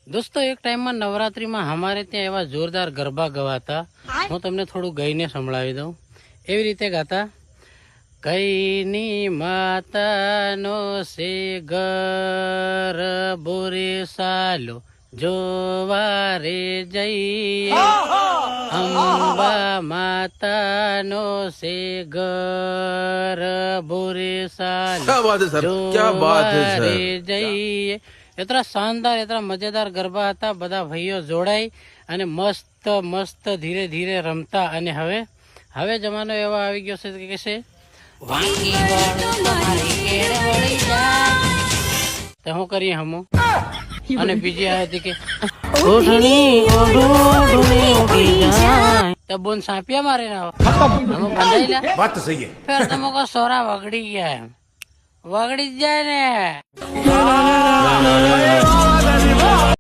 દોસ્તો એક ટાઈમમાં નવરાત્રીમાં અમારે ત્યાં એવા જોરદાર ગરબા ગવાતા. હું તમને થોડું ગાઈને સંભળાવી દઉં. એવી રીતે ગાતા, કઈની માતાનો સે ગરબો રે સાલો જોવા રે જઈએ, અંબા માતાનો સે ગરબો રે સાલો જોવા રે જઈએ. એટલા શાનદાર એટલા મજેદાર ગરબા હતા. બધા ભાઈઓ જોડાઈ અને મસ્ત મસ્ત ધીરે ધીરે રમતા. અને હવે જમાનો એવો આવી ગયો છે કે છે વાંકી વાળું તમારી કેળ વળી જાય. તો શું કરીએ હમો? અને બીજી આ હતી કે ઓઢણી ઓઢણી ઉડી જાય તો બોન સાપિયા મારે ના હમો બંધાઈ લ્યા. बात तो सही है. ફેર તમે કો સોરા વગડી ગયા એમ વગડી જ જાય ને.